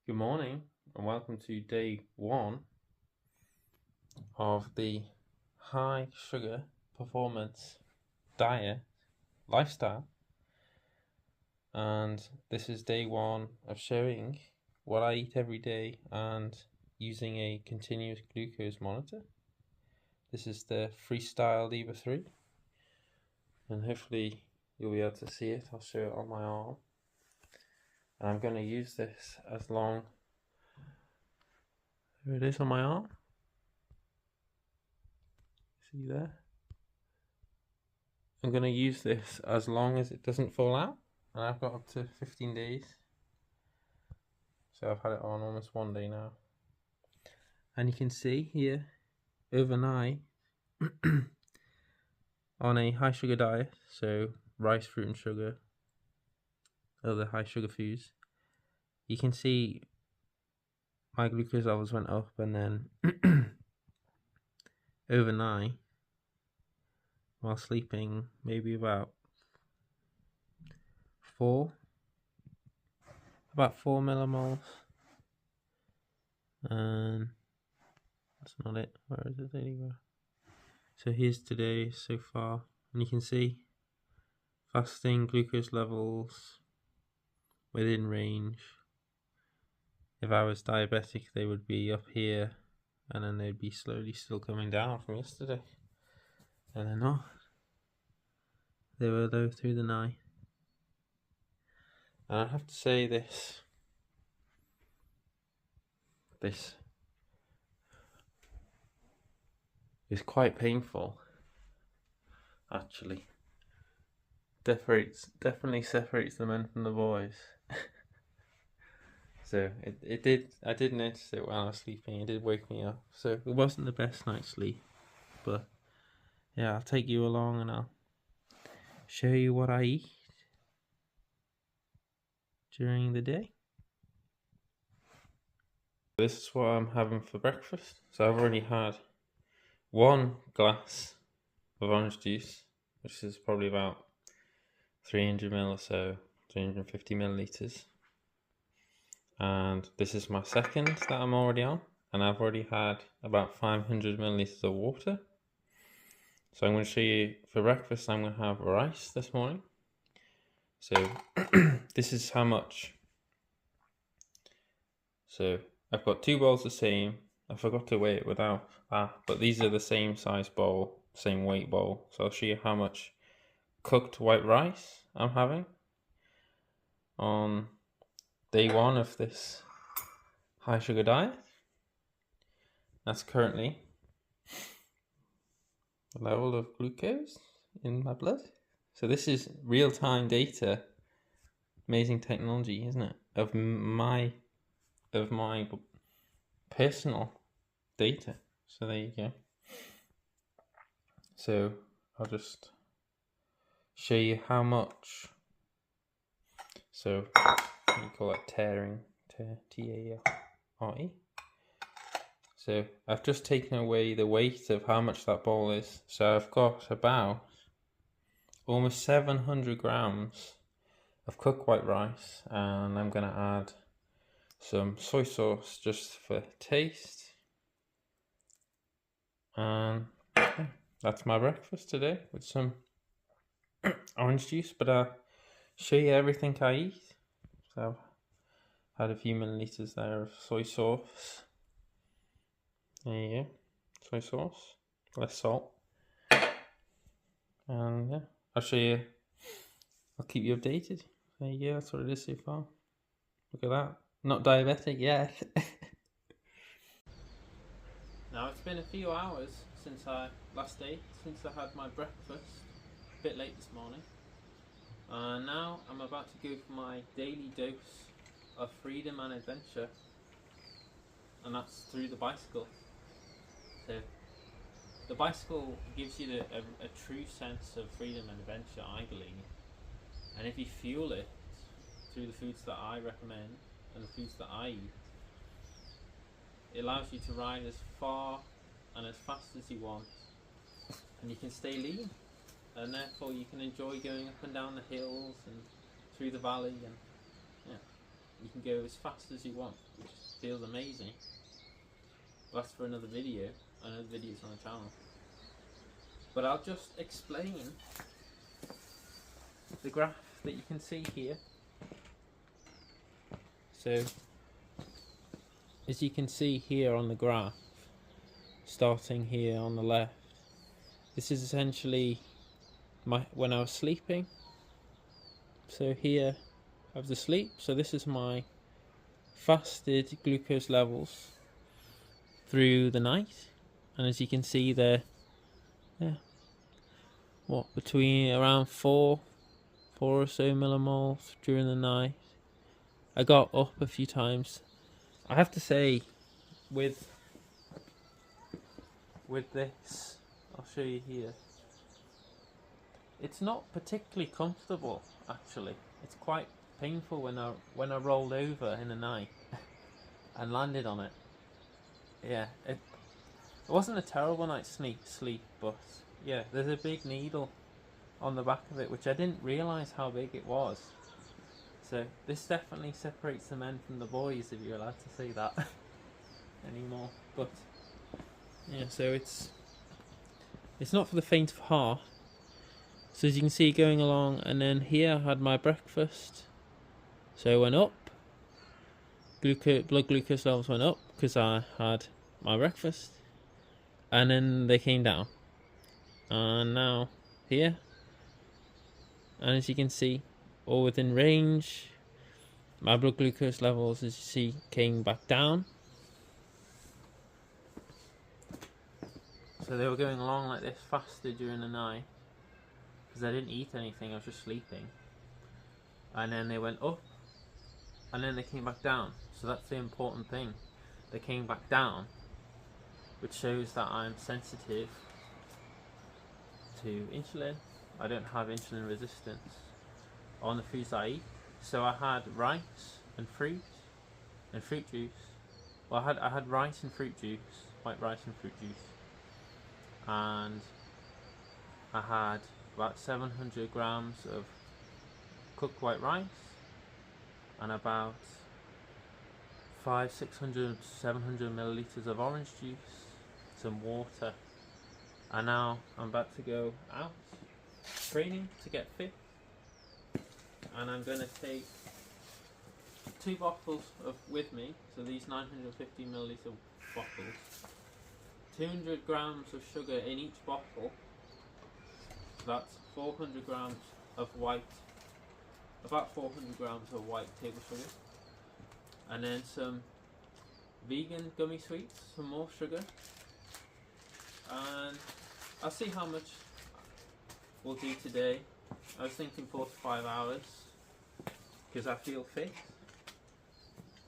Good morning and welcome to day 1 of the high sugar performance diet lifestyle, and this is day 1 of showing what I eat every day and using a continuous glucose monitor. This is the Freestyle Libre 3 and hopefully you'll be able to see it. I'll show it on my arm. And I'm going to use this as long. There it is on my arm. See there? I'm going to use this as long as it doesn't fall out. And I've got up to 15 days. So I've had it on almost 1 day now. And you can see here, overnight, on a high sugar diet, so rice, fruit and sugar, other high sugar foods, you can see my glucose levels went up, and then overnight, while sleeping, maybe about 4 millimoles, and that's not it. Where is it anywhere? So here's today so far, and you can see fasting glucose levels within range. If I was diabetic, they would be up here, and then they'd be slowly still coming down from yesterday. And they're not. They were low through the night. And I have to say this is quite painful, actually. Definitely separates the men from the boys. So I did notice it while I was sleeping. It did wake me up. So it wasn't the best night's sleep, but yeah, I'll take you along and I'll show you what I eat during the day. This is what I'm having for breakfast. So I've already had 1 glass of orange juice, which is probably about 300 ml or so, 350 milliliters. And this is my second that I'm already on, and I've already had about 500 milliliters of water. So I'm going to show you for breakfast. I'm going to have rice this morning. So this is how much. So I've got 2 bowls the same. I forgot to weigh it without that, but these are the same size bowl, same weight bowl. So I'll show you how much cooked white rice I'm having on day 1 of this high sugar diet. That's currently the level of glucose in my blood. So this is real-time data. Amazing technology, isn't it? Of my personal data. So there you go. So I'll just show you how much. So we call it tearing, T-A-R-E. So I've just taken away the weight of how much that bowl is. So I've got about almost 700 grams of cooked white rice, and I'm going to add some soy sauce just for taste. And yeah, that's my breakfast today with some orange juice, but I'll show you everything I eat. So I've had a few milliliters there of soy sauce. There you go, soy sauce, less salt. And yeah, I'll show you, I'll keep you updated. There you go, that's what it is so far. Look at that, not diabetic yet. Now it's been a few hours since I had my breakfast, a bit late this morning. Now I'm about to go for my daily dose of freedom and adventure, and that's through the bicycle. So the bicycle gives you a true sense of freedom and adventure, I believe. And if you fuel it through the foods that I recommend and the foods that I eat, it allows you to ride as far and as fast as you want, and you can stay lean, and therefore you can enjoy going up and down the hills and through the valley, and yeah, You can go as fast as you want, which feels amazing. That's for another video. Another video's on the channel. But I'll just explain the graph that you can see here. So, as you can see here on the graph, starting here on the left, this is essentially when I was sleeping. So here I was asleep, so this is my fasted glucose levels through the night, and as you can see there, between around 4 or so millimoles during the night. I got up a few times. I have to say, with this, I'll show you here, it's not particularly comfortable actually. It's quite painful when I rolled over in the night and landed on it. Yeah, it wasn't a terrible night's sleep, but yeah, there's a big needle on the back of it, which I didn't realise how big it was. So this definitely separates the men from the boys, if you're allowed to say that anymore. But yeah, so it's not for the faint of heart. So as you can see, going along, and then here I had my breakfast. So I went up. Blood glucose levels went up because I had my breakfast, and then they came down. And now here, and as you can see, all within range. My blood glucose levels, as you see, came back down. So they were going along like this, fasted during the night, because I didn't eat anything, I was just sleeping. And then they went up, and then they came back down. So that's the important thing. They came back down, which shows that I'm sensitive to insulin. I don't have insulin resistance on the foods I eat. So I had rice and fruit juice. Well, I had rice and fruit juice, white rice and fruit juice, and I had about 700 grams of cooked white rice and about 500, 700 milliliters of orange juice, some water. And now I'm about to go out training to get fit, and I'm going to take 2 bottles with me, so these 950 milliliter bottles, 200 grams of sugar in each bottle. That's 400 grams of about 400 grams of white table sugar, and then some vegan gummy sweets, some more sugar, and I'll see how much we'll do today. I was thinking 4 to 5 hours because I feel fit,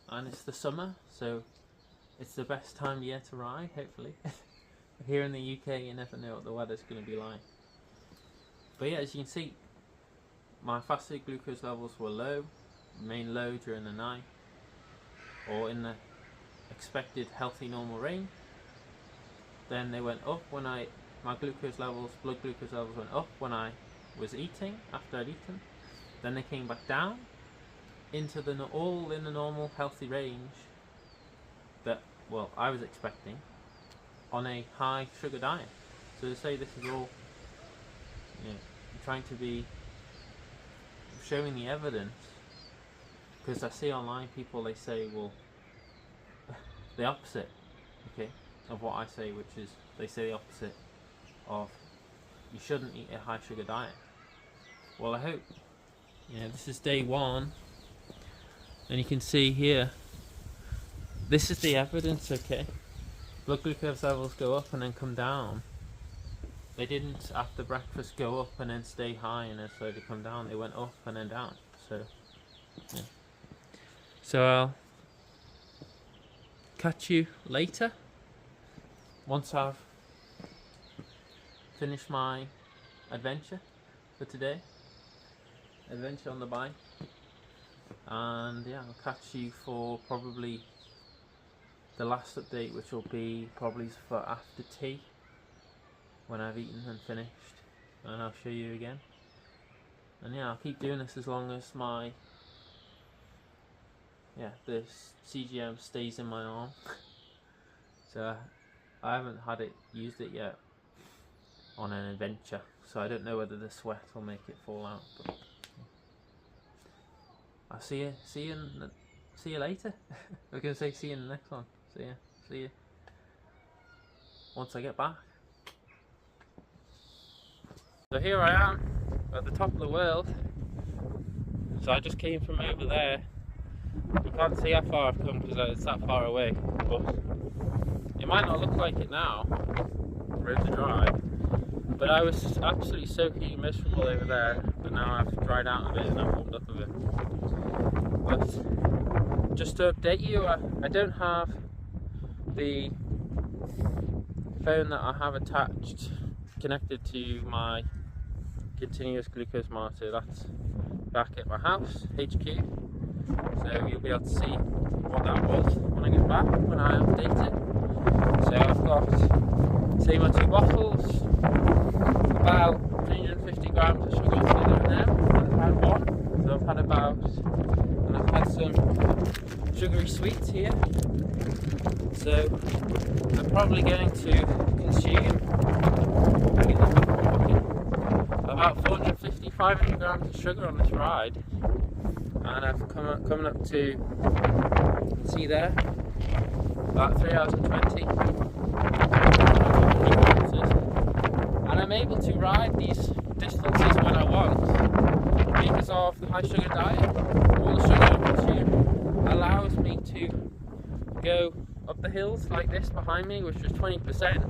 and it's the summer, so it's the best time of year to ride, hopefully. Here in the UK, you never know what the weather's going to be like. But yeah, as you can see, my fasted glucose levels were low, remained low during the night, or in the expected healthy normal range. Then they went up when my blood glucose levels went up when I was eating, after I'd eaten. Then they came back down into all in the normal healthy range that, well, I was expecting on a high sugar diet. So to say this is all, trying to be showing the evidence, because I see online people, they say, well, the opposite, okay, of what I say, which is they say the opposite of you shouldn't eat a high sugar diet. Well, I hope, this is day 1, and you can see here, this is the evidence, okay. Blood glucose levels go up and then come down. They didn't, after breakfast, go up and then stay high and then slowly come down. They went up and then down. So, yeah. So I'll catch you later once I've finished my adventure for today. Adventure on the bike. And yeah, I'll catch you for probably the last update, which will be probably for after tea, when I've eaten and finished, and I'll show you again. And yeah, I'll keep doing this as long as my yeah, this CGM stays in my arm. So I haven't used it yet on an adventure, so I don't know whether the sweat will make it fall out. But I'll see you later. I was gonna say see you in the next one. See you once I get back. So here I am at the top of the world. So I just came from over there. You can't see how far I've come because it's that far away, but it might not look like it now, road to drive, but I was absolutely soaking miserable over there, but now I've dried out a bit and I've warmed up a bit. But just to update you, I don't have the phone that I have attached connected to my continuous glucose monitor. That's back at my house, HQ, so you'll be able to see what that was when I get back, when I update it. So I've got, say, my 2 bottles, about 350 grams of sugar together in there. I've had one, so I've had about, and I've had some sugary sweets here. So I'm probably going to consume about 450, 500 grams of sugar on this ride, and I've coming up to, see there, about 3 hours and 20, and I'm able to ride these distances when I want because of the high sugar diet. All the sugar I consume allows me to go up the hills like this behind me, which is 20%,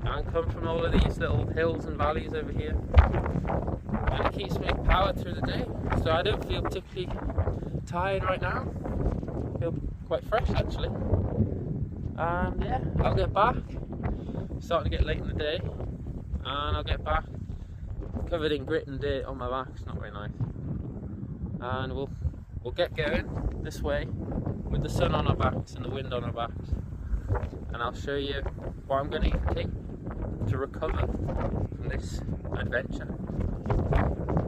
and come from all of these little hills and valleys over here, and it keeps me powered through the day, so I don't feel particularly tired right now. I feel quite fresh actually. Yeah, I'll get back, it's starting to get late in the day, and I'll get back covered in grit and dirt on my back. It's not very nice, and we'll get going this way with the sun on our backs and the wind on our backs, and I'll show you what I'm going to take to recover from this adventure.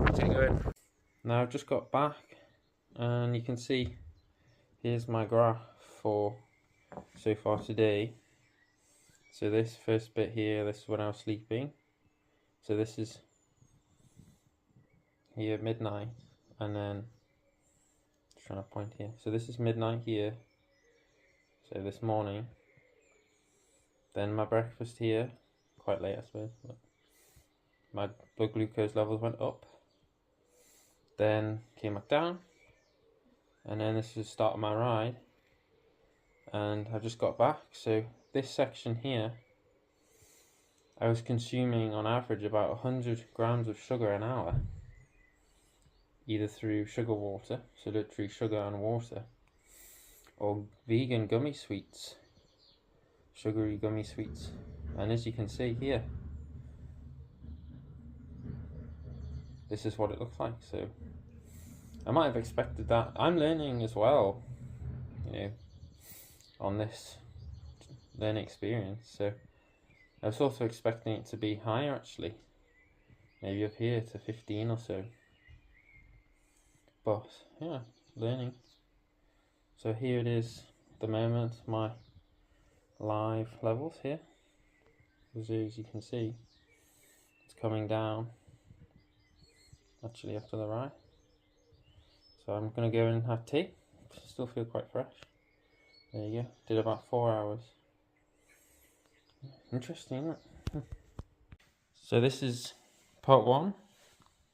Let's get going. Now I've just got back, and you can see here's my graph for so far today. So this first bit here, this is when I was sleeping. So this is here midnight, and then just trying to point here. So this is midnight here. So this morning. Then my breakfast here, quite late I suppose, but my blood glucose levels went up. Then came back down, and then this is the start of my ride, and I just got back. So this section here, I was consuming on average about 100 grams of sugar an hour, either through sugar water, so literally sugar and water, or vegan gummy sweets, sugary gummy sweets. And as you can see here, this is what it looks like. So I might have expected that. I'm learning as well, you know, on this learning experience, so I was also expecting it to be higher actually, maybe up here to 15 or so, but yeah, learning. So here it is at the moment, my live levels here, as you can see it's coming down actually after the ride. So I'm going to go and have tea. Still feel quite fresh. There you go, did about 4 hours. Interesting, isn't it? So this is part 1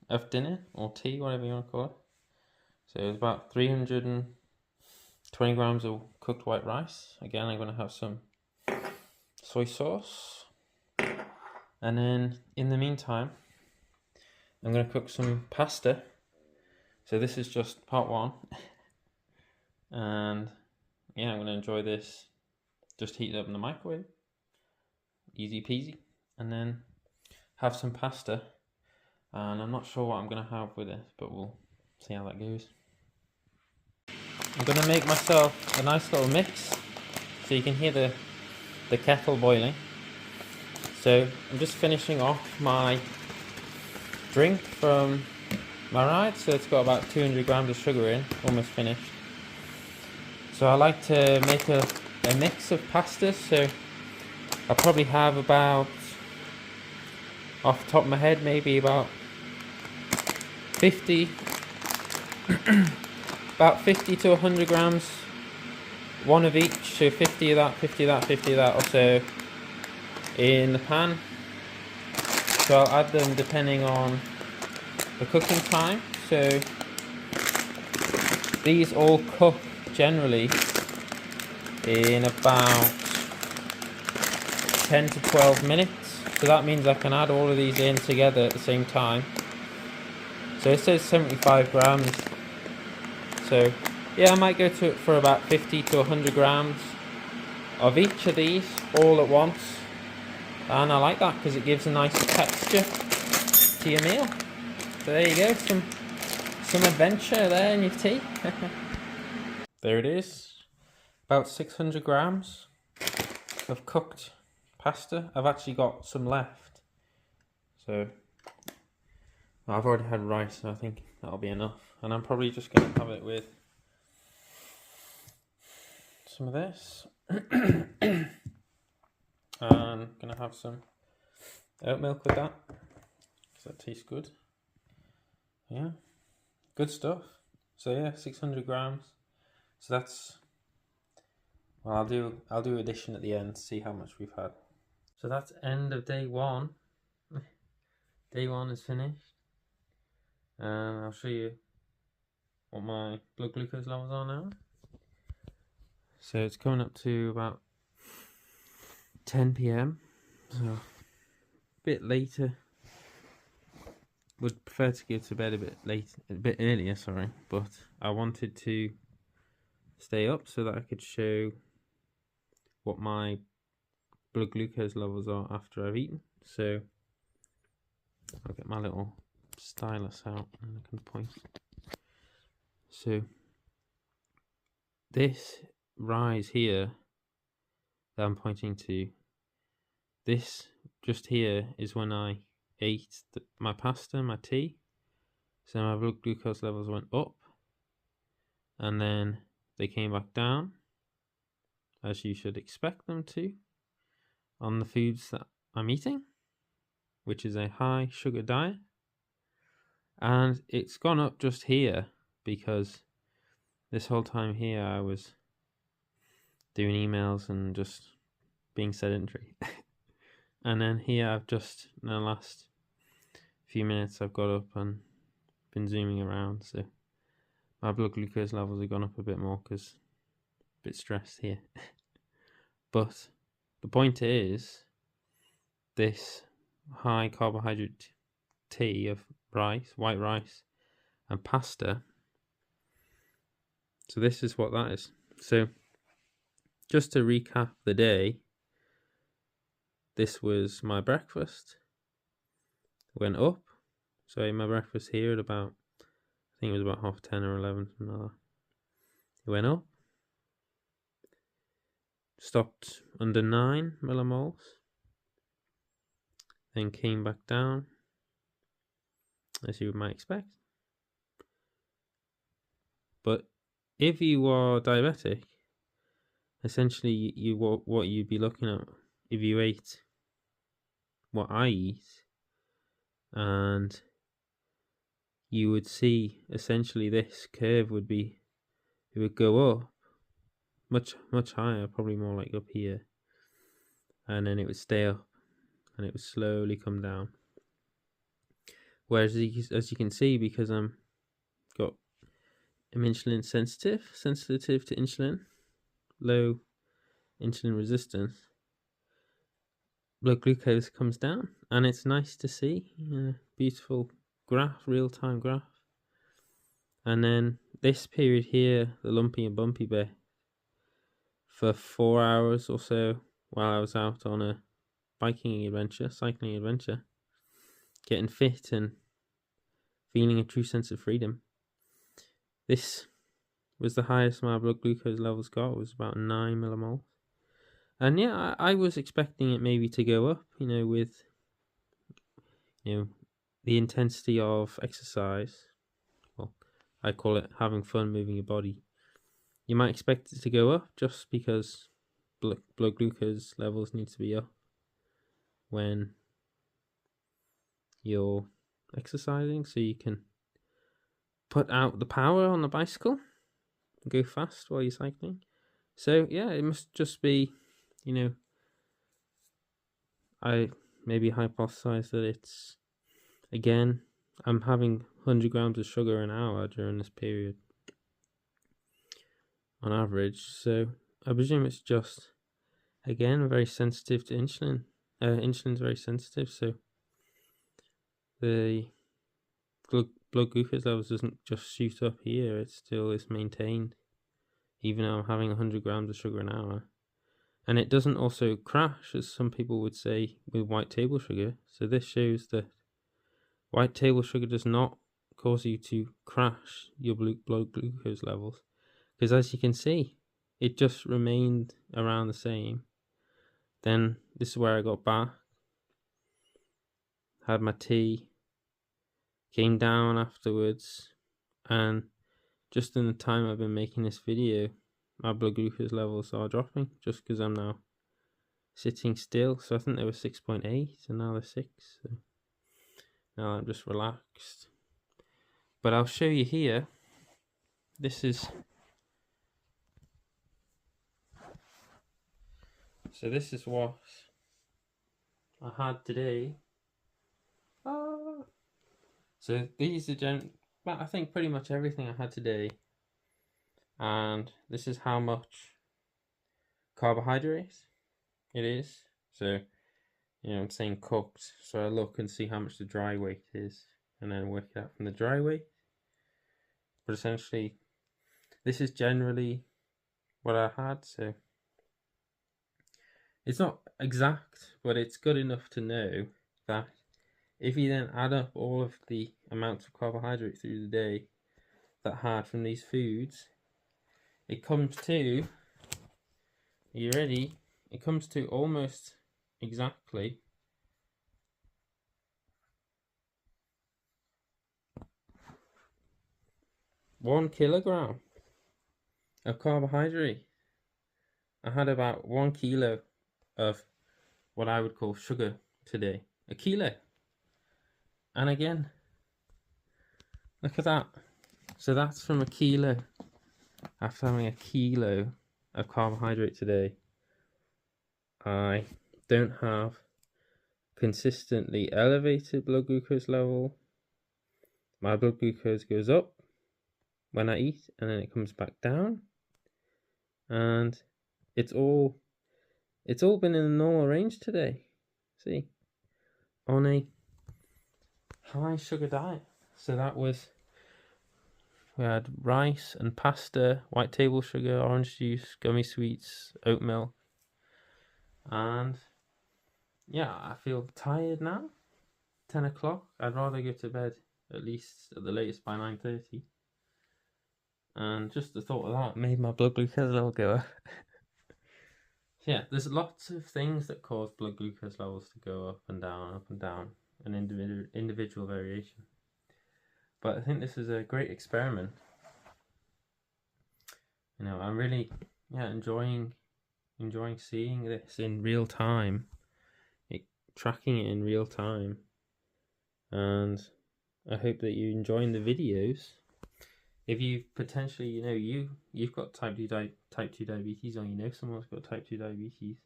of dinner, or tea, whatever you want to call it. So it's about 320 grams of cooked white rice. Again, I'm going to have some soy sauce, and then in the meantime I'm going to cook some pasta. So this is just part 1, and yeah, I'm going to enjoy this, just heat it up in the microwave, easy peasy, and then have some pasta, and I'm not sure what I'm going to have with it, but we'll see how that goes. I'm going to make myself a nice little mix, so you can hear the kettle boiling. So I'm just finishing off my drink from my ride, so it's got about 200 grams of sugar in, almost finished. So I like to make a mix of pastas, so I'll probably have about, off the top of my head, maybe about 50 about 50 to 100 grams, one of each, so 50 of that, 50 of that, 50 of that or so in the pan. So I'll add them depending on the cooking time. So these all cook generally in about 10 to 12 minutes. So that means I can add all of these in together at the same time. So it says 75 grams. So yeah, I might go to it for about 50 to 100 grams of each of these all at once. And I like that because it gives a nice texture to your meal. So there you go, some adventure there in your tea. There it is, about 600 grams of cooked pasta. I've actually got some left. So I've already had rice, so I think that'll be enough. And I'm probably just going to have it with some of this. And I'm going to have some oat milk with that, because that tastes good. Yeah, good stuff. So yeah, 600 grams. So that's, well, I'll do addition at the end to see how much we've had. So that's end of day one. Day one is finished. And I'll show you what my blood glucose levels are now. So it's coming up to about 10 PM. So a bit later. Would prefer to go to bed a bit earlier, sorry, but I wanted to stay up so that I could show what my blood glucose levels are after I've eaten. So I'll get my little stylus out and I can point. So this rise here that I'm pointing to, this just here is when I ate my pasta, my tea. So my blood glucose levels went up and then they came back down, as you should expect them to, on the foods that I'm eating, which is a high sugar diet. And it's gone up just here because this whole time here I was doing emails and just being sedentary. And then here I've just, in the last few minutes, I've got up and been zooming around. So my blood glucose levels have gone up a bit more because I'm a bit stressed here. But the point is, this high carbohydrate tea of rice, white rice, and pasta. So this is what that is. So just to recap the day, this was my breakfast. Went up. So I ate my breakfast here at about, I think it was about 10:30 or 11, something like that. It went up. Stopped under 9 millimoles. Then came back down, as you might expect. But if you are diabetic, essentially what you'd be looking at if you ate what I eat, and you would see essentially this curve would be, it would go up much higher, probably more like up here, and then it would stay up and it would slowly come down. Whereas as you can see, because I'm insulin sensitive to insulin, low insulin resistance, blood glucose comes down, and it's nice to see a beautiful graph, real-time graph. And then this period here, the lumpy and bumpy bit, for 4 hours or so while I was out on a cycling adventure, getting fit and feeling a true sense of freedom. This was the highest my blood glucose levels got. It was about 9 millimoles. And yeah, I was expecting it maybe to go up, with, the intensity of exercise. Well, I call it having fun moving your body. you might expect it to go up just because blood glucose levels need to be up when you're exercising, so you can put out the power on the bicycle and go fast while you're cycling. So yeah, it must just be, you know, I maybe hypothesize that it's, again, I'm having 100 grams of sugar an hour during this period on average, so I presume it's just, again, very sensitive to insulin. Insulin's very sensitive, so the blood glucose levels doesn't just shoot up here, it still is maintained even though I'm having 100 grams of sugar an hour. And it doesn't also crash, as some people would say, with white table sugar. So this shows that white table sugar does not cause you to crash your blood glucose levels, because as you can see, it just remained around the same. Then this is where I got back, had my tea, came down afterwards, and just in the time I've been making this video, my blood glucose levels are dropping just because I'm now sitting still. So I think they were 6.8 and now they're 6. So now I'm just relaxed. But I'll show you here. This is what I had today. So these are I think pretty much everything I had today, and this is how much carbohydrates it is. So, you know, I'm saying cooked, so I look and see how much the dry weight is, and then work it out from the dry weight. But essentially, this is generally what I had, so it's not exact, but it's good enough to know that if you then add up all of the amounts of carbohydrate through the day that I had from these foods, it comes to, are you ready? It comes to almost exactly 1 kilogram of carbohydrate. I had about 1 kilo of what I would call sugar today. A kilo. And again, look at that. So that's from a kilo. After having a kilo of carbohydrate today, I don't have consistently elevated blood glucose level. My blood glucose goes up when I eat, and then it comes back down. And it's all been in the normal range today. See, on a high sugar diet. So that was, we had rice and pasta, white table sugar, orange juice, gummy sweets, oat milk, and yeah, I feel tired now. 10 o'clock. I'd rather go to bed at least at the latest by 9:30. And just the thought of that made my blood glucose level go up. Yeah, there's lots of things that cause blood glucose levels to go up and down, an individual variation. But I think this is a great experiment. You know, I'm really enjoying seeing this in real time, tracking it in real time, and I hope that you're enjoying the videos. If you potentially, you've got type 2 diabetes, or you know someone's got type 2 diabetes,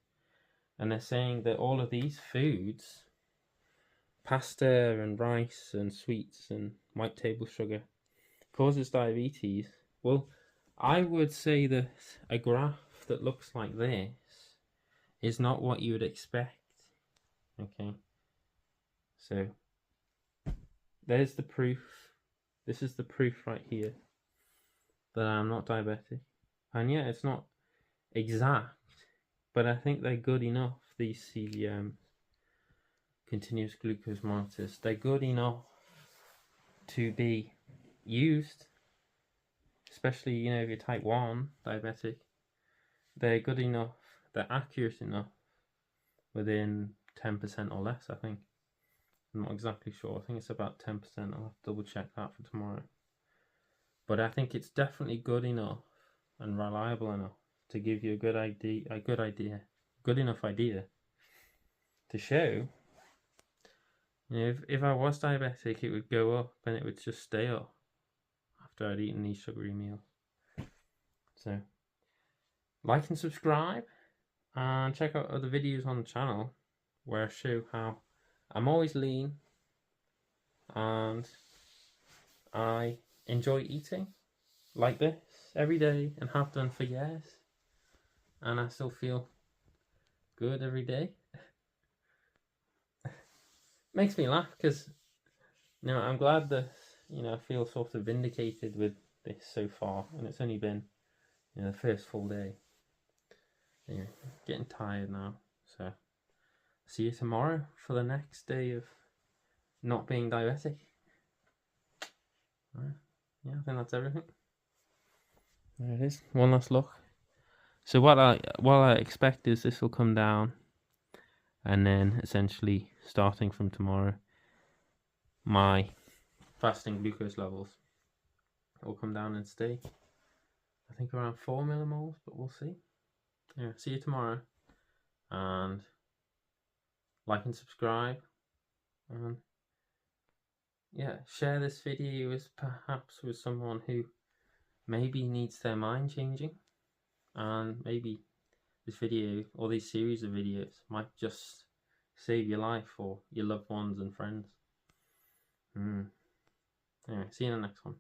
and they're saying that all of these foods, pasta and rice and sweets and white table sugar, causes diabetes, well, I would say that a graph that looks like this is not what you would expect. Okay, so there's the proof. This is the proof right here that I'm not diabetic. And yeah, it's not exact, but I think they're good enough, these CGM, continuous glucose monitors. They're good enough to be used, especially, if you're type 1 diabetic. They're good enough, they're accurate enough, within 10% or less, I think. I'm not exactly sure. I think it's about 10%. I'll have to double check that for tomorrow. But I think it's definitely good enough and reliable enough to give you a good enough idea to show. You know, if I was diabetic, it would go up and it would just stay up after I'd eaten these sugary meals. So, like and subscribe, and check out other videos on the channel where I show how I'm always lean and I enjoy eating like this every day and have done for years, and I still feel good every day. Makes me laugh because, you know, I'm glad that, you know, I feel sort of vindicated with this so far, and it's only been, you know, the first full day. Anyway, getting tired now, so see you tomorrow for the next day of not being diabetic. Right. Yeah, I think that's everything. There it is. One last look. So what I expect is this will come down, and then essentially starting from tomorrow, my fasting glucose levels will come down and stay, I think, around 4 millimoles, but we'll see. Yeah, see you tomorrow, and like and subscribe, and yeah, share this video perhaps with someone who maybe needs their mind changing, and maybe this video or these series of videos might just save your life or your loved ones and friends. Anyway, see you in the next one.